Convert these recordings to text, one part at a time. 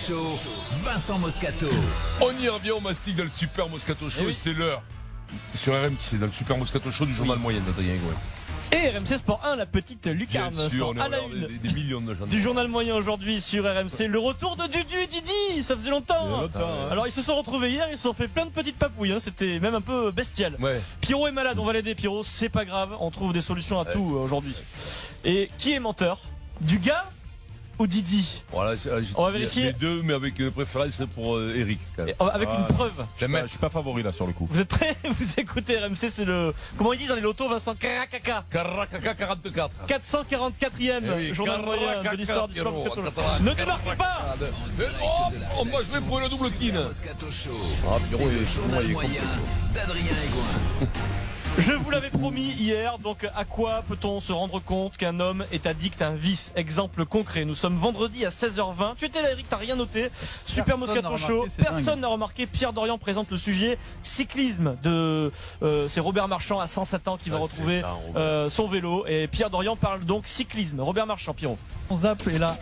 Show, Vincent Moscato. On y revient au mastic dans le Super Moscato Show et c'est l'heure. Sur RMC, dans le Super Moscato Show du journal moyen d'Adrien Gouin. Et RMC Sport 1, la petite lucarne on à la une des millions de gens. du journal moyen aujourd'hui sur RMC. Le retour de Didi, ça faisait longtemps. Alors ils se sont retrouvés hier, ils se sont fait plein de petites papouilles, hein. C'était même un peu bestial. Ouais. Pierrot est malade, on va l'aider Pierrot, c'est pas grave, on trouve des solutions à tout aujourd'hui. Et qui est menteur? Du gars ou Didi? Voilà, on va vérifier. Les deux, mais avec une préférence pour Eric. Quand même. Avec une preuve. Je suis pas favori là sur le coup. Vous êtes prêts? Vous écoutez RMC, c'est le... Comment ils disent dans les lotos, Vincent? Caracaka 44. 444e journal moyen de l'histoire du sport. Ne démarquez pas. On va jouer pour une double kin. Moscato Show. Pierrot, C'est le journal moyen d'Adrien Gouin. Je vous l'avais promis hier, donc à quoi peut-on se rendre compte qu'un homme est addict à un vice? Exemple concret, nous sommes vendredi à 16h20. Tu étais là Eric, t'as rien noté. Super Moscato Show, personne n'a remarqué. Pierre Dorian présente le sujet cyclisme de c'est Robert Marchand à 107 ans qui va retrouver son vélo. Et Pierre Dorian parle donc cyclisme. Robert Marchand, Pierrot. On zappe et là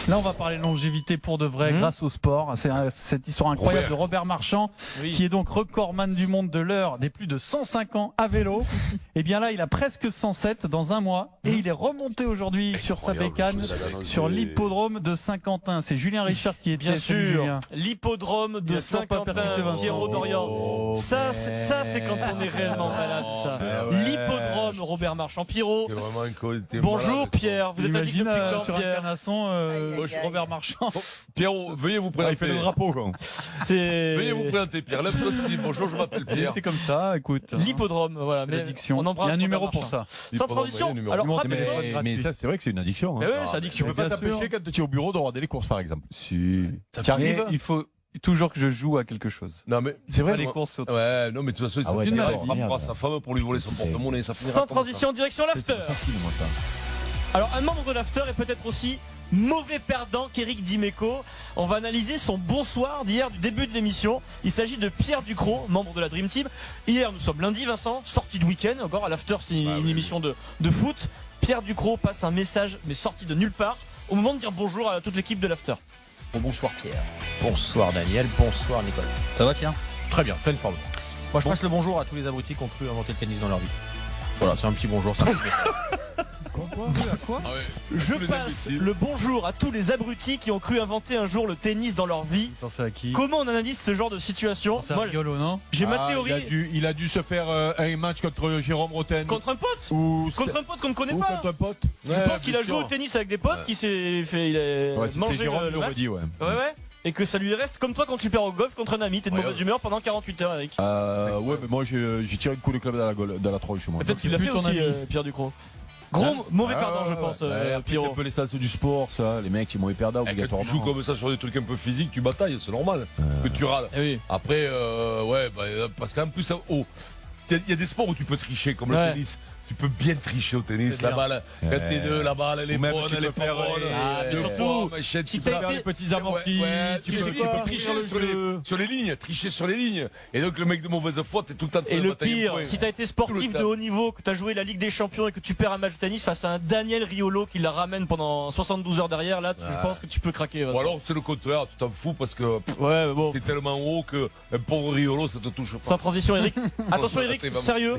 on va parler longévité pour de vrai grâce au sport. C'est cette histoire incroyable de Robert Marchand qui est donc recordman du monde de l'heure des plus de 105 ans à vélo. Et bien là il a presque 107 dans un mois et il est remonté aujourd'hui sur sa bécane sur l'hippodrome de Saint-Quentin. C'est Julien Richard qui est bien sûr l'hippodrome de Saint-Quentin. Pierrot Dorian. Ça c'est quand on est réellement malade ça. L'hippodrome Robert Marchand. Pierrot. Bonjour Pierre, vous êtes addict depuis quand sur Pierre? Incarnation Robert Marchand. Pierrot, veuillez vous présenter. Il fait le drapeau quoi. Veuillez vous présenter Pierre. Lève-toi, tu dis bonjour, je m'appelle Pierre. C'est comme ça, écoute. L'hippodrome, voilà. L'addiction. On embrasse. Il y a un numéro pour ça. Sans transition. Alors, Mais ça c'est vrai que c'est une addiction. Mais oui, c'est addiction. Tu peux pas t'empêcher quand tu es au bureau de regarder les courses par exemple. Si. Tu arrives. Il faut toujours que je joue à quelque chose. Non mais c'est vrai les courses. Ouais, non mais de toute façon, ça finit il frappera sa femme pour lui voler son porte-monnaie, ça finira. Sans transition, direction l'after. Alors un membre de l'after est peut-être aussi mauvais perdant qu'Éric Dimeco. On va analyser son bonsoir d'hier du début de l'émission. Il s'agit de Pierre Ducrot, membre de la Dream Team. Hier nous sommes lundi Vincent, sortie de week-end, encore à l'after c'est une émission de foot. Pierre Ducrot passe un message mais sorti de nulle part au moment de dire bonjour à toute l'équipe de l'after. Bonsoir Pierre, bonsoir Daniel, bonsoir Nicole. Ça va Pierre? Très bien, pleine forme. Moi je passe le bonjour à tous les abrutis qui ont cru inventer le tennis dans leur vie. Voilà, c'est un petit bonjour. Ça Quoi Je passe le bonjour à tous les abrutis qui ont cru inventer un jour le tennis dans leur vie. Pensez à qui? Comment on analyse ce genre de situation? Moi, rigolo, non? J'ai ma théorie. Il a dû se faire un match contre Jérôme Roten. Contre un pote? Contre un pote qu'on ne connaît pas. Contre un pote. Je pense qu'il a joué au tennis avec des potes, qui s'est fait manger Jérôme le match. dit, ouais. Et que ça lui reste comme toi quand tu perds au golf contre un ami, t'es de mauvaise humeur pendant 48 heures avec. Ouais, mais moi j'ai tiré un coup de club dans la tronche. Peut-être qu'il l'a fait aussi, Pierre Ducrot. Gros mauvais perdant, je pense, Pierrot. C'est un peu les sens du sport, ça. Les mecs, ils mauvais perdants obligatoirement. Tu joues comme ça sur des trucs un peu physiques, tu batailles, c'est normal. Que tu râles. Après, parce qu'en plus, il y a des sports où tu peux tricher, comme le tennis. Tu peux bien tricher au tennis, la balle, quand t'es deux, la balle, elle est bonne, elle est pas bonne. Mais surtout, tu peux faire les petits amortis, tu peux tricher sur les lignes, tricher sur les lignes. Et donc le mec de mauvaise foi, t'es tout le temps. Et le pire, si t'as été sportif de haut niveau, que t'as joué la Ligue des Champions et que tu perds un match de tennis face à un Daniel Riolo qui la ramène pendant 72 heures derrière, là, je pense que tu peux craquer. Ou alors c'est le contraire, tu t'en fous parce que t'es tellement haut que un pauvre Riolo, ça te touche pas. Sans transition, Eric. Attention, Eric, sérieux,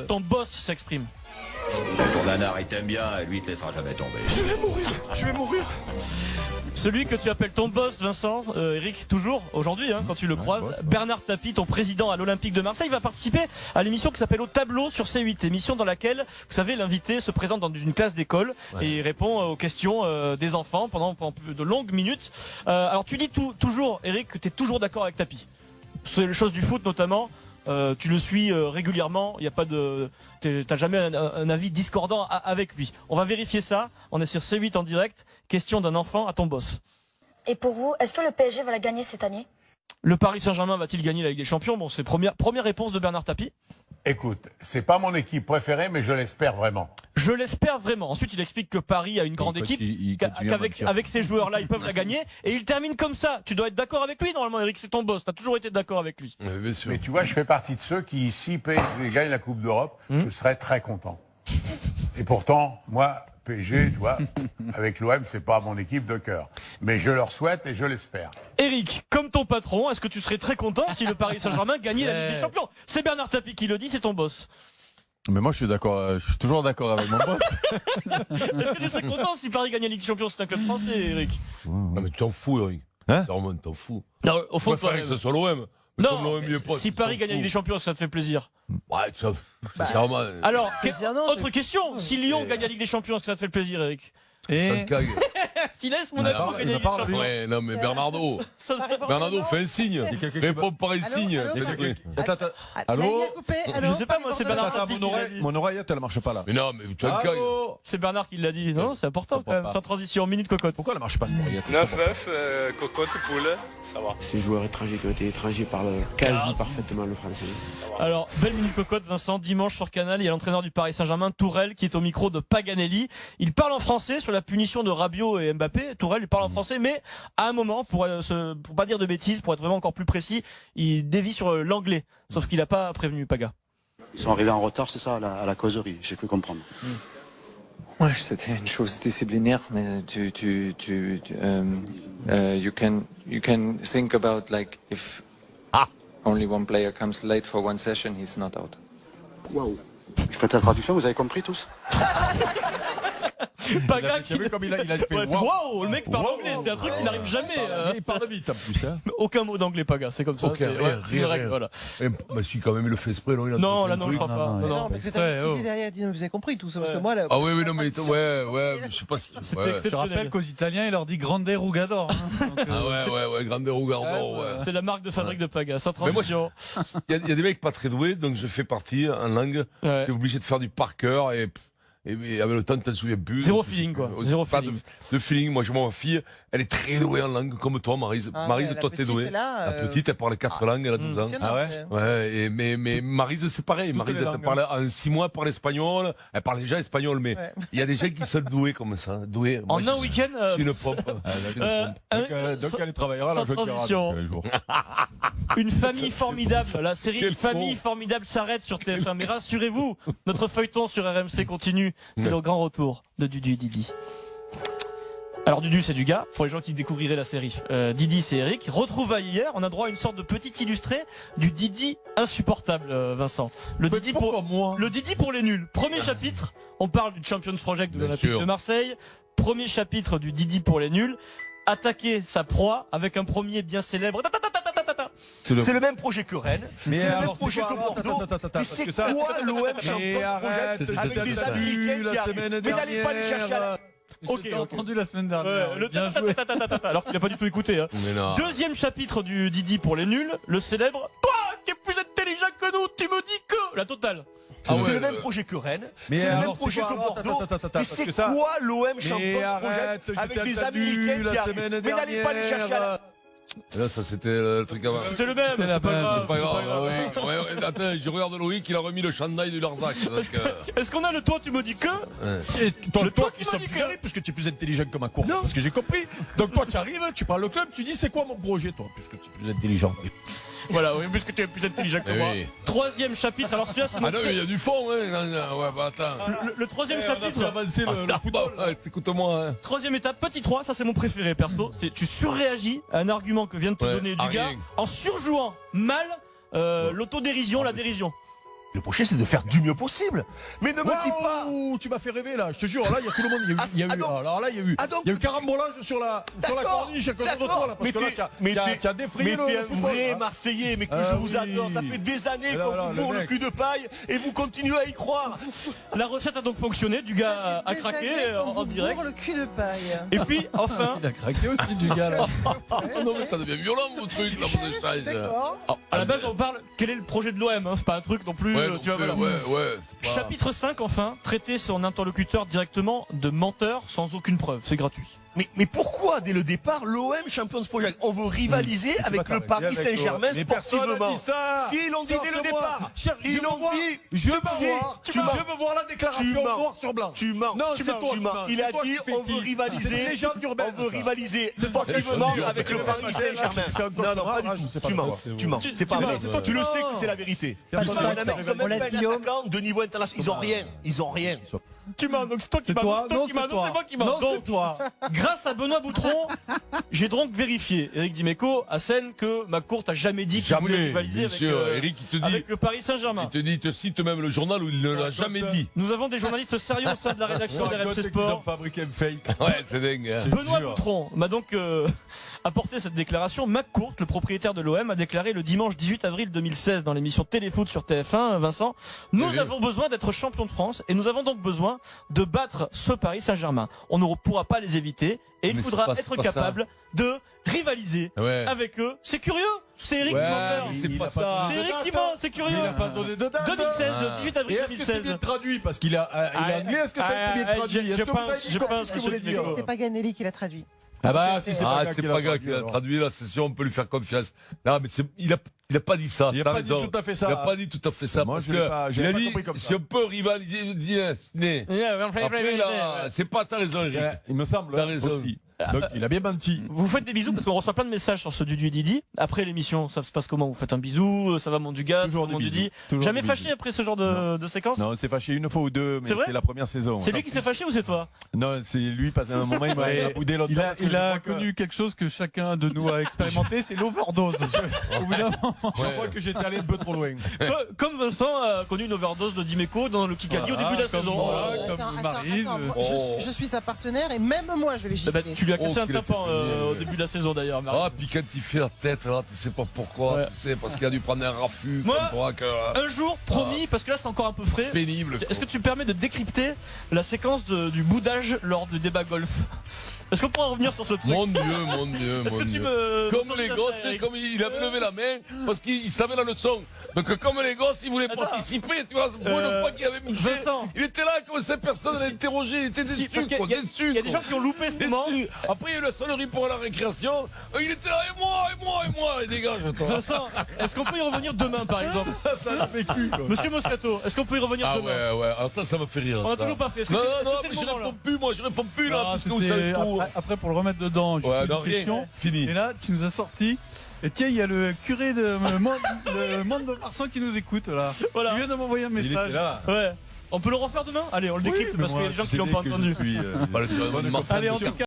ton boss s'exprime. Ton nanar il t'aime bien et lui il te laissera jamais tomber. Je vais mourir. Celui que tu appelles ton boss, Vincent, Eric, toujours aujourd'hui, quand tu le croises, Bernard Tapie, ton président à l'Olympique de Marseille, va participer à l'émission qui s'appelle Au Tableau sur C8, émission dans laquelle, vous savez, l'invité se présente dans une classe d'école et il répond aux questions des enfants pendant de longues minutes. Alors tu dis toujours, Eric, que tu es toujours d'accord avec Tapie. C'est les choses du foot notamment. Tu le suis régulièrement, il y a pas de, t'as jamais un avis discordant avec lui. On va vérifier ça. On est sur C8 en direct. Question d'un enfant à ton boss. Et pour vous, est-ce que le PSG va la gagner cette année? Le Paris Saint-Germain va-t-il gagner la Ligue des Champions? Bon, c'est première réponse de Bernard Tapie. Écoute, c'est pas mon équipe préférée, mais je l'espère vraiment. Je l'espère vraiment. Ensuite, il explique que Paris a une grande équipe, qu'avec ces joueurs-là, ils peuvent la gagner. Et il termine comme ça. Tu dois être d'accord avec lui, normalement, Eric, c'est ton boss. T'as toujours été d'accord avec lui. Mais tu vois, je fais partie de ceux qui, si PSG gagne la Coupe d'Europe, je serais très content. Et pourtant, moi, PSG, tu vois, avec l'OM, c'est pas mon équipe de cœur. Mais je leur souhaite et je l'espère. Eric, comme ton patron, est-ce que tu serais très content si le Paris Saint-Germain gagnait la Ligue des Champions? C'est Bernard Tapie qui le dit, c'est ton boss. Mais moi, je suis d'accord. Je suis toujours d'accord avec mon boss. Est-ce que tu serais content si Paris gagnait la Ligue des Champions? C'est un club français, Eric. Non, mais tu t'en fous, Eric. Hein? T'en fous. Non, au fond, Je préfère que ce soit l'OM. Mais comme l'OM est pas, si Paris gagne la Ligue des Champions, ça te fait plaisir. Ouais, c'est vraiment. Alors, autre question. Si Lyon gagne la Ligue des Champions, est-ce que ça te fait plaisir, Eric? Et Si laisse Monaco gagner la Ligue des Champions. Ouais, non, mais Bernardo. Bernardo, fais un signe. Réponds par un signe. Allô? Je sais pas, moi, c'est Bernard Tapie. Mon oreillette, elle marche pas là. Mais non, mais tu as le cas. C'est Bernard qui l'a dit. Non, c'est important quand même. Sans transition, minute cocotte. Pourquoi elle marche pas cette oreillette? 9-9, cocotte, poule, ça va. Ces joueurs étrangers qui ont été étrangers parlent quasi parfaitement le français. Alors, belle minute cocotte, Vincent. Dimanche sur Canal, il y a l'entraîneur du Paris Saint-Germain, Tourelle, qui est au micro de Paganelli. Il parle en français sur la punition de Rabiot et Mbappé. Tourelle, il parle en français, mais à un moment, pour pas dire de bêtises, pour être vraiment encore plus précis, il dévie sur l'anglais. Sauf qu'il n'a pas prévenu Paga. Ils sont arrivés en retard, c'est ça, à la causerie, j'ai cru comprendre. Ouais, c'était une chose disciplinaire, mais you can think about like if only one player comes late for one session, he's not out. Waouh. Faites la traduction, vous avez compris tous? Paga Tu as vu comme il a fait wow, le mec parle anglais, c'est un truc qui n'arrive jamais. Il parle vite en plus. Hein. Aucun mot d'anglais, Paga, c'est comme ça. Ok, c'est une règle, voilà. Bah, si, quand même, il le fait exprès, non? Non, là, non, je crois pas. Non, parce que t'as ce qu'il dit derrière, vous avez compris tout ça, parce que moi là. Ah oui, non, mais ouais, je sais pas si. je te rappelle qu'aux Italiens, il leur dit Grande Rugador. Ouais, Grande Rugador, ouais. C'est la marque de fabrique de Paga, sans transition. Il y a des mecs pas très doués, donc je fais partie en langue. T'es obligé de faire du par cœur et avec le temps, tu t'en souviens plus. Zéro feeling, quoi. Zéro feeling. De feeling. Moi, ma fille, elle est très douée en langue, comme toi, Maryse. Maryse, toi, t'es douée. La petite, elle parle 4 langues, elle a 12 ans. Ah ouais? Ouais, mais Maryse, c'est pareil. Maryse, elle parle en 6 mois, elle parle espagnol. Elle parle déjà espagnol, mais il y a des gens qui sont doués comme ça. Doués. En un week-end. Je suis une pompe. Donc, elle travaillera la joie tous les jours. Une famille formidable. La série Famille formidable s'arrête sur TF1. Mais rassurez-vous, notre feuilleton sur RMC continue. C'est le grand retour de Dudu et Didi. Alors Dudu, c'est du gars, pour les gens qui découvriraient la série. Didi, c'est Eric. Retrouvailles hier, on a droit à une sorte de petit illustré du Didi insupportable, Vincent. Le Didi pour les nuls. Premier chapitre, on parle du Champions Project de l'Olympique de Marseille. Premier chapitre du Didi pour les nuls. Attaquer sa proie avec un premier bien célèbre. C'est le même projet que Rennes, c'est le même projet que Bordeaux. Mais c'est quoi l'OM Champions Project avec des Américains qui arrivent? Mais n'allez pas les chercher à la... Ok, j'ai entendu la semaine dernière. Bien joué. Alors qu'il n'a pas du tout écouté. Hein. Deuxième chapitre du Didi pour les nuls, le célèbre. Toi qui es plus intelligent que nous, tu me dis que la totale. C'est le même projet que Rennes, c'est le même projet que Bordeaux. Mais c'est quoi l'OM Champions Project avec des Américains qui arrivent? Mais n'allez pas les chercher à la... Là, ça c'était le truc avant. C'était le même, c'est pas grave. Attends, je regarde Loïc, il a remis le chandail du Larzac. Est-ce qu'on a le toi, tu me dis que Le toi, Christophe Dugarry, puisque tu es plus intelligent que ma course. Parce que j'ai compris. Donc toi, tu arrives, tu parles au club, tu dis c'est quoi mon projet, toi, puisque tu es plus intelligent. Voilà, oui, puisque tu es plus intelligent que moi. Troisième chapitre, alors celui-là, c'est non, il y a du fond, hein. Ouais, bah attends. Le troisième chapitre. Avancer le football. Écoute-moi. Troisième étape, petit 3, ça c'est mon préféré perso. C'est tu surréagis à un argument que vient de te donner du gars en surjouant mal l'autodérision, la dérision. Le projet, c'est de faire du mieux possible. Mais ne me dis pas. Tu m'as fait rêver là, je te jure. Là, il y a tout le monde. Il y a eu carambolage sur la corniche à cause de toi là. Parce que là, tu as défrayé le football. Mais t'es un vrai Marseillais, mais que je vous adore. Ça fait des années qu'on vous bourre le cul de paille et vous continuez à y croire. La recette a donc fonctionné. Du gars a craqué en direct. Bourre le cul de paille. Et puis, enfin. Il a craqué aussi, du gars là. Non, mais ça devient violent, vos trucs là, mon échange. D'accord. À la base, on parle. Quel est le projet de l'OM? C'est pas un truc non plus. Tu vois, voilà. Chapitre 5, enfin, traiter son interlocuteur directement de menteur sans aucune preuve. C'est gratuit. Mais pourquoi, dès le départ, l'OM Champions Project? On veut rivaliser avec le Paris Saint-Germain sportivement. Si, ils l'ont dit dès le départ. Ils l'ont dit. Je veux voir la déclaration noir sur blanc. Tu mens. Non, c'est toi. Il a dit on veut rivaliser. On veut rivaliser sportivement avec le Paris Saint-Germain. Non, pas du tout. Tu mens. C'est pas vrai. Tu le sais que c'est la vérité. Ils ont même pas un attaquant de niveau international. Ils ont rien. Tu mens, donc c'est toi qui m'as. Non, c'est moi qui m'a. Non, c'est toi. Grâce à Benoît Boutron, j'ai donc vérifié, Eric Dimeco, à Seine, que McCourt a jamais dit qu'il voulait rivaliser Eric, il te dit, avec le Paris Saint-Germain. Il te cite même le journal où il ne l'a jamais dit. Nous avons des journalistes sérieux au sein de la rédaction de RMC Sport. Ils ont fabriqué un fake. Ouais, c'est dingue. Benoît Boutron m'a donc apporté cette déclaration. McCourt, le propriétaire de l'OM, a déclaré le dimanche 18 avril 2016 dans l'émission Téléfoot sur TF1, Vincent, nous avons besoin d'être champions de France et nous avons donc besoin de battre ce Paris Saint-Germain. On ne pourra pas les éviter et il faudra être capable de rivaliser avec eux. C'est curieux. C'est Eric qui ment. C'est pas ça. C'est Eric qui ment. C'est curieux. Il a pas donné de date. 2016, le 18 avril 2016. Est-ce que c'est bien traduit parce qu'il a anglais? Est-ce que ça a été bien traduit? Je pense que vous voulez dire. C'est pas Ganelli qui l'a traduit. Ah bah si c'est pas Gag qui l'a traduit là, c'est sûr on peut lui faire confiance. Non mais il a pas dit ça. Il a pas dit tout à fait ça. Il a pas dit tout à fait ça. Moi parce je l'ai pas compris comme ça. Si on peut rivaliser, après là, c'est pas ta raison Eric. Il me semble. T'as raison. Aussi. Donc il a bien menti. Vous faites des bisous parce qu'on reçoit plein de messages sur ce Dudu et Didi. Après l'émission, ça se passe comment? Vous faites un bisou, ça va mon Dugas, mon Didi. Jamais fâché après ce genre de séquence? Non, on s'est fâché une fois ou deux, mais c'est la première saison. C'est lui qui s'est fâché ou c'est toi? Non, c'est lui parce qu'à un moment il m'a boudé l'autre. Il a connu quelque chose que chacun de nous a expérimenté, c'est l'overdose. Au bout d'un moment, je crois que j'étais allé un peu trop loin. Comme Vincent a connu une overdose de Dimeco dans le Kikadi au début de la saison. Comme Maryse. Je suis sa partenaire et même moi je vais gifler. Tu lui as cassé un tympan au début de la saison d'ailleurs. Ah, puis quand il fait la tête, là, tu sais pas pourquoi, tu sais, parce qu'il a dû prendre un raffut. Moi, un jour, promis, parce que là c'est encore un peu frais. Pénible. Est-ce que tu me permets de décrypter la séquence du boudage lors du débat golf? Est-ce qu'on pourra revenir sur ce truc? Mon Dieu. Est-ce que tu me... Comme les gosses, c'est comme il avait levé la main parce qu'il savait la leçon. Donc comme les gosses, ils voulaient participer, tu vois, pour une fois qu'il avait mouché. Vincent. Il était là comme cette personne l'interrogeait, il était déçu. Il y a des gens qui ont loupé ce moment. Après il y a eu la sonnerie pour la récréation. Il était là, et moi, et dégage toi. Vincent, est-ce qu'on peut y revenir demain par exemple? Monsieur Moscato, est-ce qu'on peut y revenir demain? Ouais, alors ça me fait rire. On a toujours pas fait. Non, mais je réponds plus là, parce que vous savez tout. Après, pour le remettre dedans, j'ai une question. Fini. Et là, tu nous as sorti. Et tiens, il y a le curé de Monde de Marsan qui nous écoute là. Voilà. Il vient de m'envoyer un message. Ouais. On peut le refaire demain? Allez, on le décrypte parce qu'il y a des gens qui l'ont pas entendu. Allez, en tout cas.